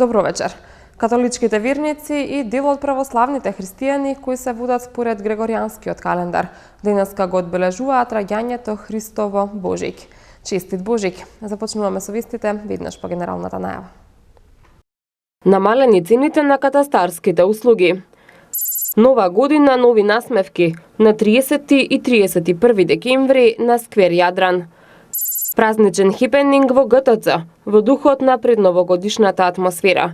Добро вечер. Католичките верници и дел од православните христијани кои се водат според Грегоријанскиот календар денеска го одбележуваат раѓањето Христово Божик. Честит Божик. Започнуваме со вестите веднаш по генералната најава. Намалени цените на катастарските услуги. Нова година, нови насмевки на 30 и 31 декември на Сквер Јадран. Празничен хипенинг во ГТЦ во духот на предновогодишната атмосфера.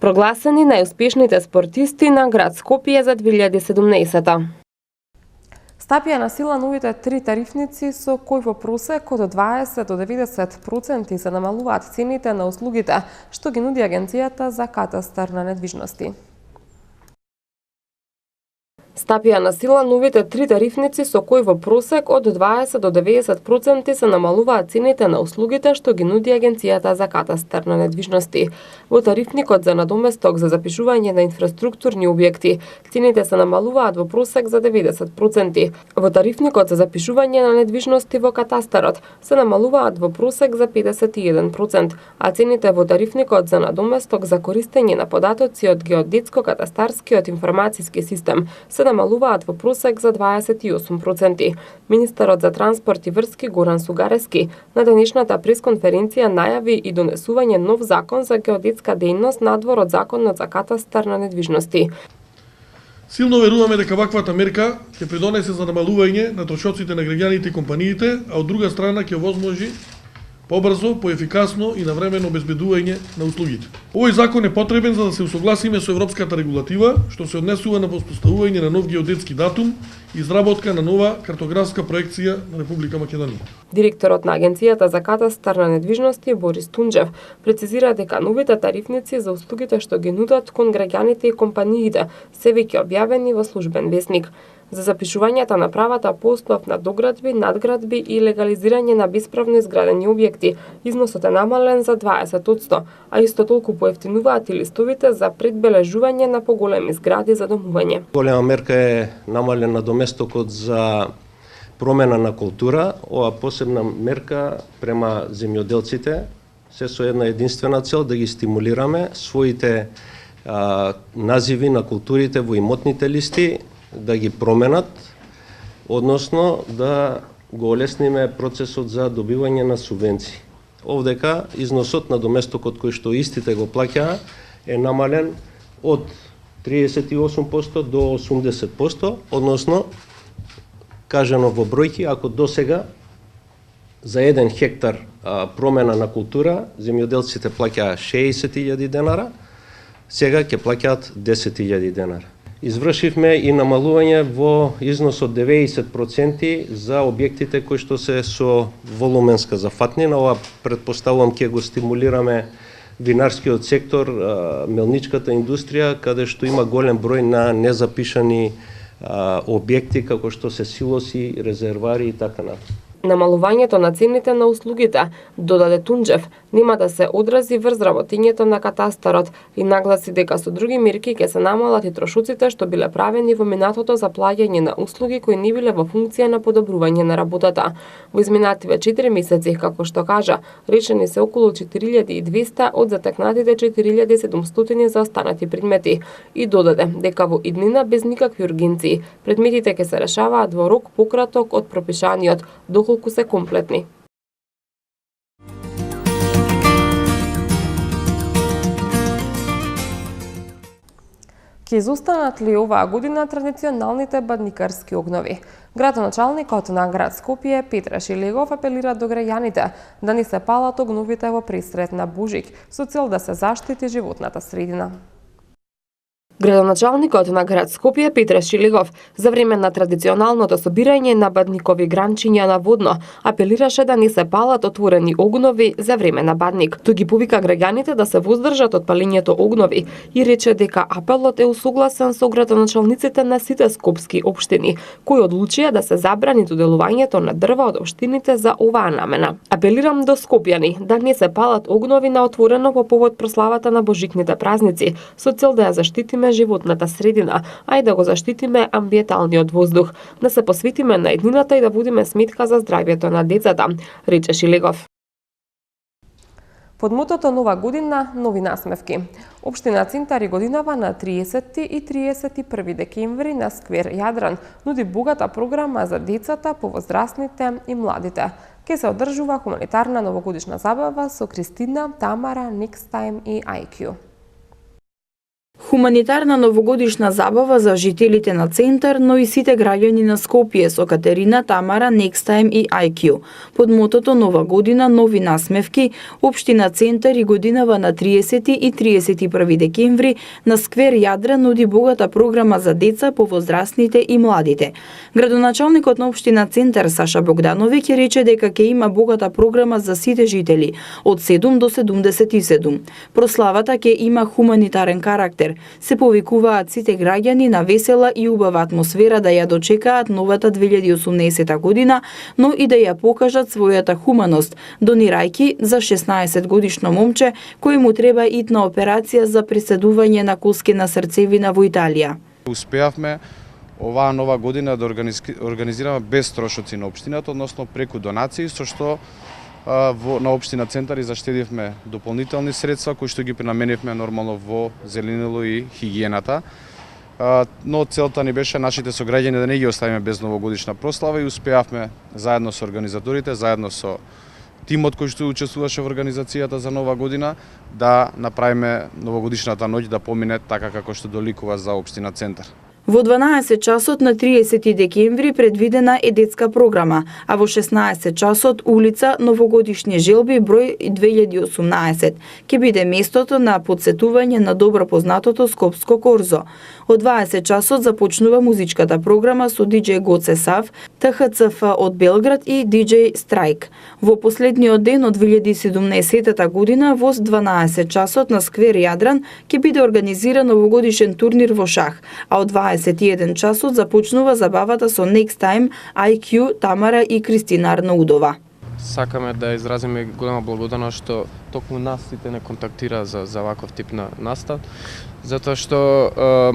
Прогласени најуспешните спортисти на град Скопје за 2017. Стапија на сила новите три тарифници со кои во просек од 20 до 90% се намалуваат цените на услугите што ги нуди Агенцијата за катастар на недвижности. Стапија на сила новите три тарифници со кои во просек од 20 до 90% се намалуваат цените на услугите што ги нуди Агенцијата за катастар на недвижности. Во тарифникот за надоместок за запишување на инфраструктурни објекти, цените се намалуваат во просек за 90%. Во тарифникот за запишување на недвижности во катастарот се намалуваат во просек за 51%, а цените во тарифникот за надоместок за користење на податоци од геодетско-катастарскиот информациски систем се намалуваат во просек за 28%. Министерот за транспорт и врски Горан Сугарески на денешната пресконференција најави и донесување нов закон за геодетска дејност надвор од законот за катастар на недвижности. Силно веруваме дека ваквата мерка ќе придонесе за намалување на трошоците на граѓаните и компаниите, а од друга страна ќе возможи побрзо, поефикасно и навремено обезбедување на услугите. Овој закон е потребен за да се усогласиме со европската регулатива, што се однесува на воспоставување на нов геодетски датум и изработка на нова картографска проекција на Република Македонија. Директорот на Агенцијата за катастар на недвижности Борис Тунџев прецизира дека новите тарифници за услугите што ги нудат кон граѓаните и компаниите се веќе објавени во службен весник. За запишувањето на правата по основ на доградби, надградби и легализирање на бесправно изградени објекти, износот е намален за 20%, а исто толку поевтинуваат и листовите за предбележување на поголеми згради за домување. Голема мерка е намален надоместокот за промена на култура. Ова посебна мерка према земјоделците се со една единствена цел да ги стимулираме своите називи на културите во имотните листи да ги променат, односно да го олесниме процесот за добивање на субвенции. Овдека износот на доместокот кој што истите го плаќаа е намален од 38% до 80%, односно кажано во бројки, ако досега за 1 хектар промена на култура земјоделците плаќаа 60.000 денара, сега ќе плаќаат 10.000 денара. Извршивме и намалување во износ од 90% за објектите кои што се со волуменска зафатнина. Ова претпоставувам ќе го стимулираме винарскиот сектор, мелничката индустрија, каде што има голем број на незапишани објекти како што се силоси, резервари и така натаму. Намалувањето на цените на услугите, додаде Тунџев, нема да се одрази врз работењето на катастарот и нагласи дека со други мерки ќе се намалат и трошоците што биле правени во минатото за плаќање на услуги кои не биле во функција на подобрување на работата. Во изминативе 4 месеци, како што кажа, решени се околу 4200 од затекнатите 4700 за останати предмети и додаде дека во иднина без никакви ургенции предметите ќе се решаваат во рок пократок од пропишаниот, доколку се комплетни. Ќе изостанат ли оваа година традиционалните бадникарски огнови? Градоначалникот на град Скопје Петре Шилегов апелира до граѓаните да не се палат огновите во пресрет на Божик со цел да се заштити животната средина. Градоначалникот на град Скопје Петре Шилегов за време на традиционалното собирање на бадникови гранчиња на водно апелираше да не се палат отворени огнови за време на бадник. Тој ги повика граѓаните да се воздржат од палењето огнови и рече дека апелот е усогласен со градоначалниците на сите скопски општини, кои одлучија да се забрани доделувањето на дрва од општините за оваа намена. Апелирам до скопјани да не се палат огнови на отворено по повод прославата на божикните празници со цел да ја заштитиме животната средина, а и да го заштитиме амбиенталниот воздух, да се посветиме на еднината и да водиме сметка за здравјето на децата, рече Шилегов. Под мотото Нова година, нови насмевки. Општина Цинтар годинава на 30 и 31 декември на сквер Јадран нуди богата програма за децата, повозрастните и младите. Ке се одржува хуманитарна новогодишна забава со Кристина, Тамара, Next Time и IQ. Хуманитарна новогодишна забава за жителите на Центар, но и сите граѓани на Скопје со Катерина, Тамара, Next Time и IQ. Под мотото Нова година, нови насмевки, општина Центар годинава на 30 и 31 декември на сквер Јадран нуди богата програма за деца, повозрастните и младите. Градоначалникот на општина Центар Саша Богдановиќ рече дека ќе има богата програма за сите жители од 7 до 77. Прославата ќе има хуманитарен карактер. Се повикуваат сите граѓани на весела и убава атмосфера да ја дочекаат новата 2018 година, но и да ја покажат својата хуманост, донирајќи за 16 годишно момче кој му треба итна операција за преседување на коскена срцевина во Италија. Успеавме оваа нова година да организираме без трошоци на општината, односно преку донации, со што на општина Центар и заштедивме дополнителни средства кои што ги пренаменивме нормално во зеленило и хигиената. Но целта ни беше нашите сограѓани да не ги оставиме без новогодишна прослава и успеавме заедно со организаторите, заедно со тимот кој што учествуваше во организацијата за нова година да направиме новогодишната ноќ да помине така како што доликува за општина Центар. Во 12 часот на 30 декември предвидена е детска програма, а во 16 часот улица Новогодишни желби број 2018 ќе биде местото на подсетување на добро познатото скопско корзо. Од 20 часот започнува музичката програма со DJ Гоце Сав, ТХЦФ од Белград и DJ Страйк. Во последниот ден од 2017 година во 12 часот на сквер Јадран ќе биде организиран новогодишен турнир во шах, а од 21 часот започнува забавата со Next Time, IQ, Тамара и Кристина Арнаудова. Сакаме да изразиме голема благодарност што токму нас сите не контактира за ваков тип на настав, затоа што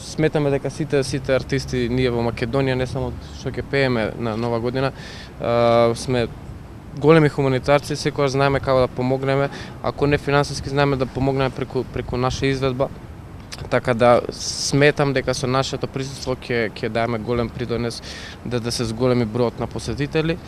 сметаме дека сите артисти ние во Македонија, не само што ќе пееме на нова година, сме големи хуманитарци, секогаш знаеме како да помогнеме, ако не финансиски знаеме да помогнеме преку наша изведба. Така да сметам дека со нашето присуство ќе даеме голем придонес да се зголеми бројот на посетители.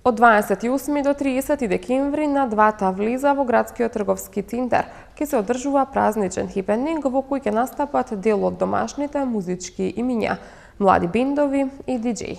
Од 28 до 30 декември на двата влиза во градскиот трговски центар ќе се одржува празничен хипенинг во кој ќе настапат дел од домашните музички имиња, млади бендови и диџеи.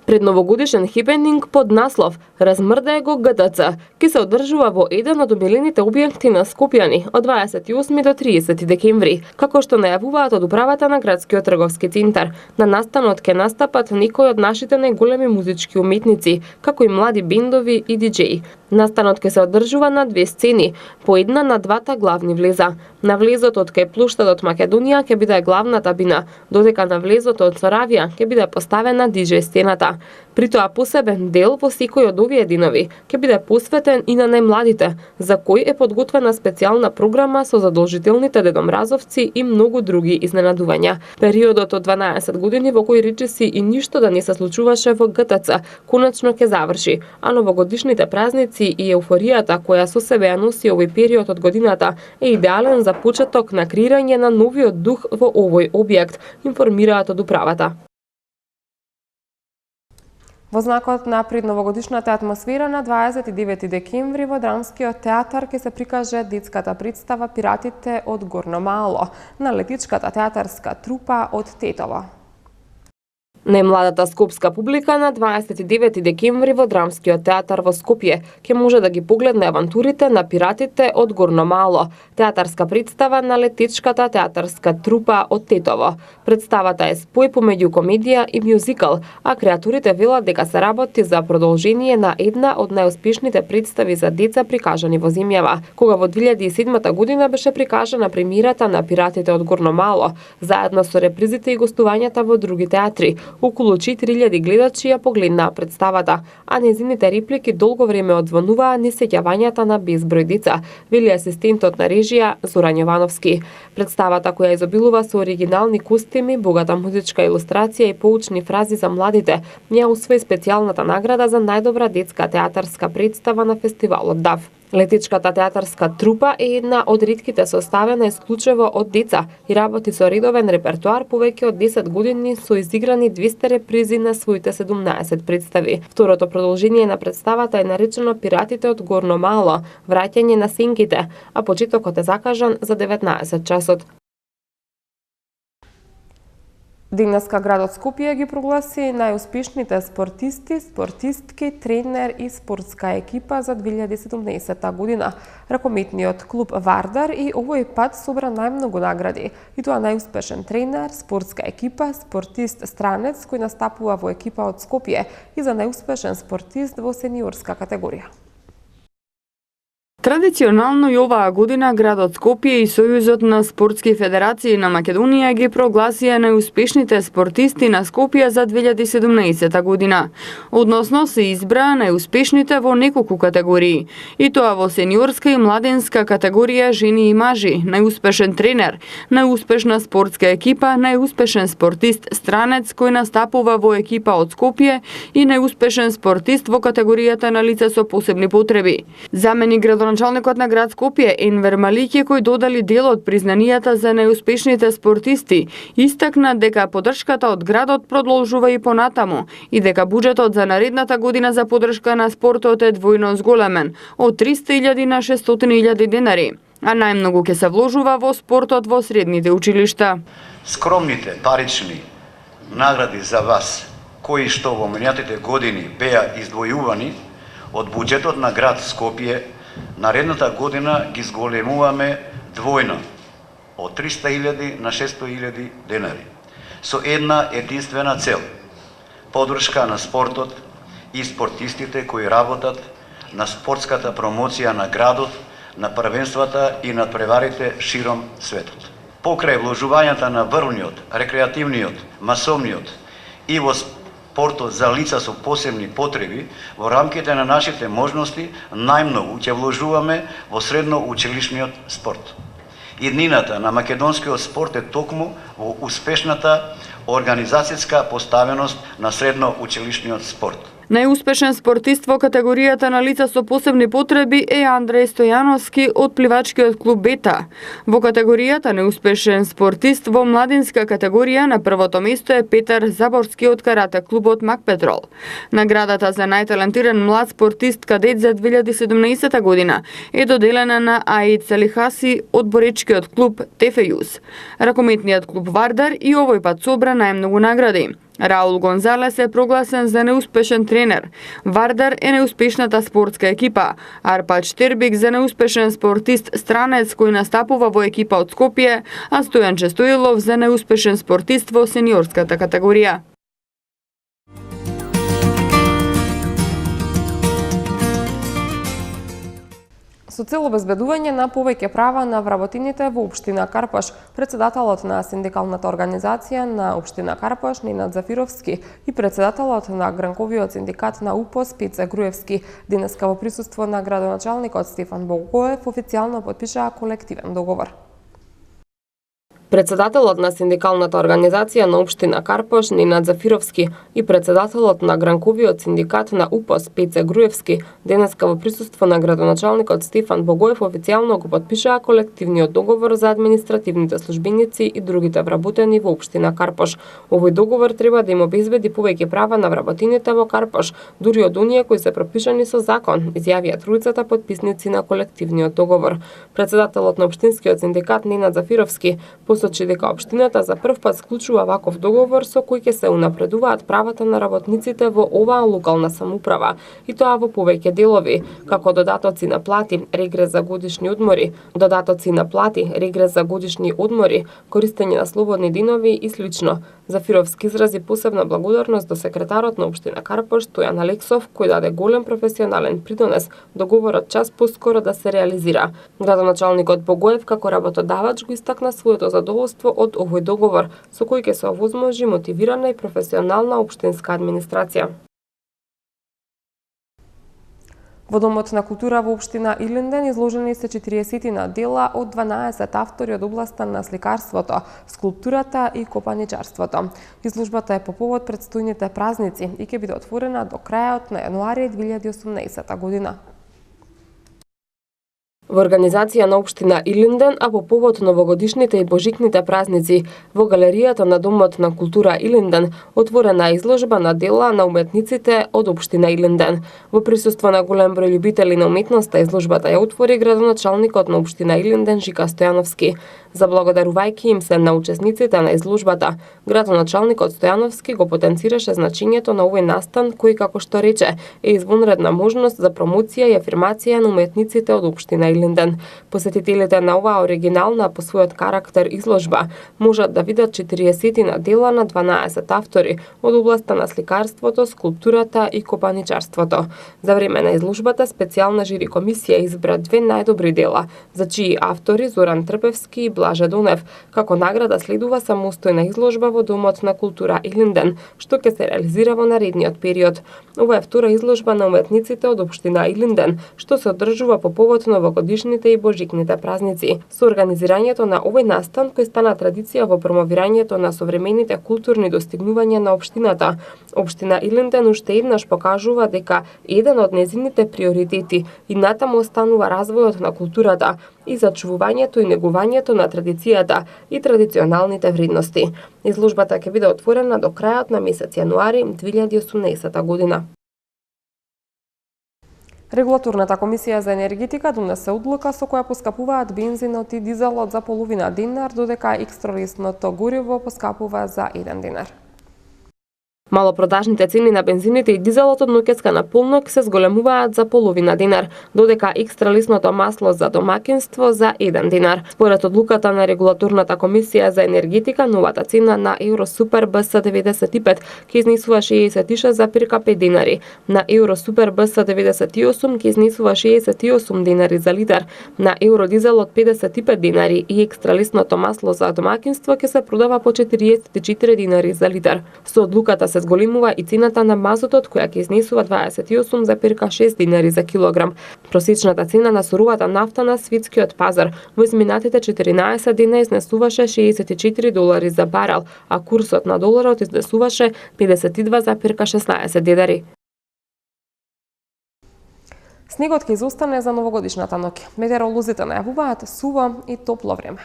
Предновогодишен хипенинг под наслов "Размрдај го ГТЦ" ќе се одржува во еден од обилените објекти на Скопјани од 28 до 30 декември, како што најавуваат од управата на градскиот трговски центар. На настанот ќе настапат некои од нашите најголеми музички уметници, како и млади бендови и диџеи. Настанот ќе се одржува на две сцени, по една на двата главни влеза. На влезот од кај плоштадот Македонија ќе биде главната бина, додека на влезот од Соравија ќе биде поставена диџеј сцената. При тоа посебен дел во секој од овие денови ќе биде посветен и на најмладите, за кои е подготвена специјална програма со задолжителните дедомразовци и многу други изненадувања. Периодот од 12 години во кој речиси и ништо да не се случуваше во ГТЦ конечно ќе заврши, а новогодишните празници и еуфоријата која со себе ја носи овој период од годината е идеален за почеток на креирање на новиот дух во овој објект, информираат од управата. Во знакот на предновогодишната атмосфера на 29 декември во Драмскиот театар ќе се прикаже детската представа Пиратите од Горно Мало на летичката театарска трупа од Тетово. Најмладата скопска публика на 29 декември во Драмскиот театар во Скопје ќе може да ги погледне авантурите на Пиратите од Горно Мало, театарска представа на летичката театарска трупа од Тетово. Представата е спој помеѓу комедија и мюзикал, а креатурите велат дека се работи за продолжение на една од најуспешните представи за деца прикажани во земјава, кога во 2007 година беше прикажана премиерата на Пиратите од Горно Мало, заедно со репризите и гостувањата во други театри, Околу 4000 гледачи ја погледнаа представата, а незините реплики долго време одзвонуваа несеќавањата на безброј деца, вели асистентот на режија Зоран Јовановски. Представата, која изобилува со оригинални костими, богата музичка илустрација и поучни фрази за младите, ја усвои специјалната награда за најдобра детска театарска представа на фестивалот ДАВ. Летичката театарска трупа е една од ретките составена исклучиво од деца и работи со редовен репертоар повеќе од 10 години со изиграни 200 репризи на своите 17 представи. Второто продолжение на представата е наречено Пиратите од Горно Мало, враќање на сенките, а почетокот е закажан за 19 часот. Денеска градот Скопје ги прогласи најуспешните спортисти, спортистки, тренер и спортска екипа за 2017 година. Ракометниот клуб Вардар и овој пат собра најмногу награди, и тоа најуспешен тренер, спортска екипа, спортист странец кој настапува во екипа од Скопје и за најуспешен спортист во сениорска категорија. Традиционално и оваа година градот Скопје и Сојузот на спортски федерации на Македонија ги прогласија најуспешните спортисти на Скопје за 2017 година. Односно се избраа најуспешните во неколку категории, и тоа во сениорска и младенска категорија жени и мажи, најуспешен тренер, најуспешна спортска екипа, најуспешен спортист странец кој настапува во екипа од Скопје и најуспешен спортист во категоријата на лица со посебни потреби. Заменик градоначалникот на град Скопје Енвер Малиќи, кој додали дел од признанијата за најуспешните спортисти, истакна дека поддршката од градот продолжува и понатаму и дека буџетот за наредната година за поддршка на спортот е двојно зголемен, од 300.000 на 600.000 денари, а најмногу ќе се вложува во спортот во средните училишта. Скромните парични награди за вас, кои што во минатите години беа издвојувани од буџетот на град Скопје, наредната година ги зголемуваме двојно, од 300.000 на 600.000 денари, со една единствена цел – поддршка на спортот и спортистите кои работат на спортската промоција на градот, на првенствата и надпреварите широм светот. Покрај вложувањата на врвниот, рекреативниот, масовниот и во спортот за лица со посебни потреби, во рамките на нашите можности, најмногу ќе вложуваме во средноучилишниот спорт. Иднината на македонскиот спорт е токму во успешната организацијска поставеност на средноучилишниот спорт. Најуспешен спортист во категоријата на лица со посебни потреби е Андреј Стојановски од пливачкиот клуб Бета. Во категоријата најуспешен спортист во младинска категорија на првото место е Петар Заборски од карате клубот Макпетрол. Наградата за најталентиран млад спортист кадет за 2017 година е доделена на Аид Салихаси од боречкиот клуб Тефејус. Ракометниот клуб Вардар и овој пат собра најмногу награди. Раул Гонзалес е прогласен за неуспешен тренер. Вардар е неуспешната спортска екипа. Арпач Тербик за неуспешен спортист странец кој настапува во екипа од Скопје, а Стојан Честоилов за неуспешен спортист во сениорската категорија. Со цел обезбедување на повеќе права на вработените во општина Карпаш, председателот на синдикалната организација на општина Карпаш Ненад Зафировски и председателот на гранковиот синдикат на УПОС Пеце Груевски денеска во присуство на градоначалникот Стефан Богоев официјално потпишаа колективен договор. Председателот на синдикалната организација на општина Карпаш Ненад Зафировски и председателот на гранковиот синдикат на УПОС Пеце Груевски денеска во присуство на градоначалникот Стефан Богоев официјално го потпишаа колективниот договор за административните службеници и другите вработени во општина Карпаш. Овој договор треба да им обезбеди повеќе права на вработените во Карпаш, дури од оние кои се пропишани со закон, изјавија тројцата потписници на колективниот договор. Председателот на општинскиот синдикат Ненад Зафировски посочи дека општината за прв пат склучува ваков договор со кој ќе се унапредуваат правата на работниците во оваа локална самоуправа, и тоа во повеќе делови, како додатоци на плати, регрес за годишни одмори, користење на слободни денови и слично. Зафировски изрази посебна благодарност до секретарот на општина Карпаш Стојан Алексов, кој даде голем професионален придонес договорот час поскоро да се реализира. Градоначалникот Богоев како работодавач го истакна своето задоволство задоволство од овој договор, со кој ќе се овозможи мотивирана и професионална општинска администрација. Во Домот на култура во општина Илинден изложени се 40 дела од 12 автори од областа на сликарството, скулптурата и копаничарството. Изложбата е по повод предстојните празници и ќе биде отворена до крајот на јануари 2018 година. Во организација на општина Илинден, а по повод новогодишните и божикните празници, во галеријата на Домот на култура Илинден отворена изложба на дела на уметниците од општина Илинден. Во присуство на голем број љубители на уметноста, изложбата ја отвори градоначалникот на општина Илинден Жика Стојановски. Заблагодарувајќи им се на учесниците на изложбата, градоначалникот Стојановски го потенцираше значењето на овој настан кој, како што рече, е извонредна можност за промоција и афирмација на уметниците од општина Илинден. Посетителите на оваа оригинална по својот карактер изложба можат да видат 40 дела на 12 автори од областа на сликарството, скулптурата и копаничарството. За време на изложбата специјална жири комисија избра 2 најдобри дела, за чии автори Зоран Трпевски и Блаже Донев. Како награда следува самостојна изложба во Домот на култура Илинден, што ќе се реализира во наредниот период. Ова е втора изложба на уметниците од општина Илинден, што се одржува по повод новогодишните и божикните празници. Со организирањето на овој настан, кој стана традиција во промовирањето на современите културни достигнувања на општината, општина Илинден уште еднаш покажува дека еден од незините приоритети и натаму останува развојот на културата и зачувувањето и негувањето на традицијата и традиционалните вредности. Изложбата ќе биде отворена до крајот на месец јануари 2018 година. Регулаторната комисија за енергетика донесе одлука со која поскапуваат бензинот и дизелот за половина динар, додека екстралисното гориво поскапува за 1 динар. Малопродажните цени на бензините и дизелот од ноќеска на полнок се зголемуваат за половина динар, додека екстралисното масло за домакинство за 1 динар. Според одлуката на регулаторната комисија за енергетика, новата цена на Евросупер БС95 ќе изнесува 66,5 динари, на Евросупер БС98 ќе изнесува 68 динари за литар, на Евродизелот 55 динари и екстралисното масло за домакинство ќе се продава по 44 динари за литар. Со одлуката се зголемува и цената на мазотот, која ќе изнесува 28,6 динари за килограм. Просечната цена на суровата нафта на светскиот пазар во изминатите 14 дена изнесуваше $64 за барел, а курсот на доларот изнесуваше 52,16 денари. Снегот ќе изостане за новогодишната ноќ. Метеоролозите најавуваат суво и топло време.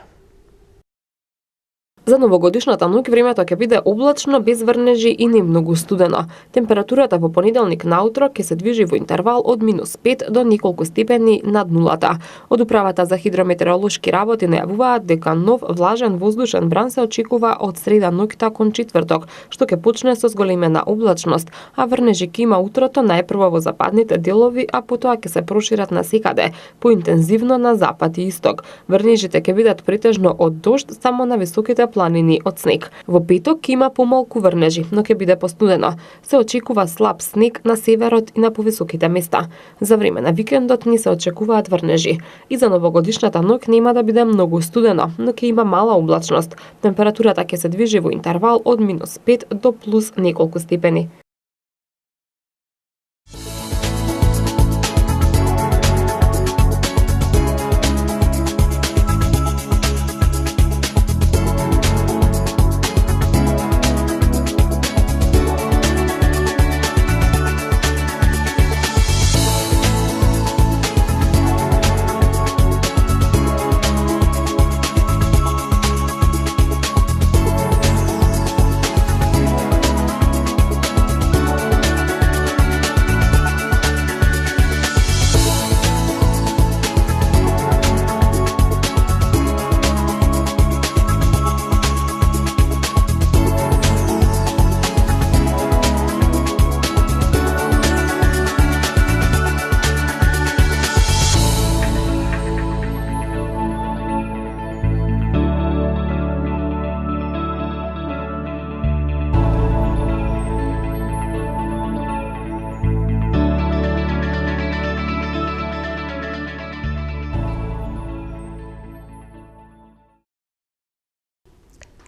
За новогодишната ноќ времето ќе биде облачно, без врнежи и не многу студено. Температурата во понеделник наутро ќе се движи во интервал од -5 до неколку степени над нулата. Од управата за хидрометеоролошки работи најавуваат дека нов влажен воздушен бран се очекува од среда ноќта кон четврток, што ќе почне со зголемена облачност, а врнежи ќе има утрото најпрво во западните делови, а потоа ќе се прошират насекаде, поинтензивно на запад и исток. Врнежите ќе бидат претежно од дожд само на високите планини од снег. Во петок ќе има помалку врнежи, но ќе биде постудено. Се очекува слаб снег на северот и на повисоките места. За време на викендот не се очекуваат врнежи. И за новогодишната ноќ нема да биде многу студено, но ќе има мала облачност. Температурата ќе се движи во интервал од -5 до плюс неколку степени.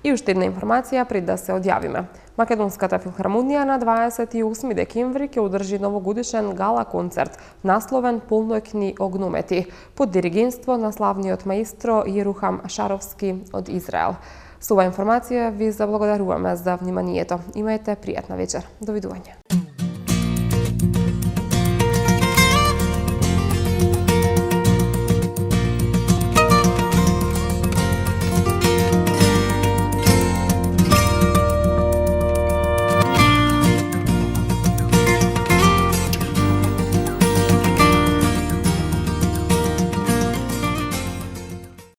И уште една информација пред да се одјавиме. Македонската филхармонија на 28 декември ќе одржи новогодишен гала концерт насловен Полноќни огномети под диригентство на славниот маестро Јерухам Шаровски од Израел. Со оваа информација ви заблагодаруваме за вниманието. Имајте пријатна вечер. Довидување.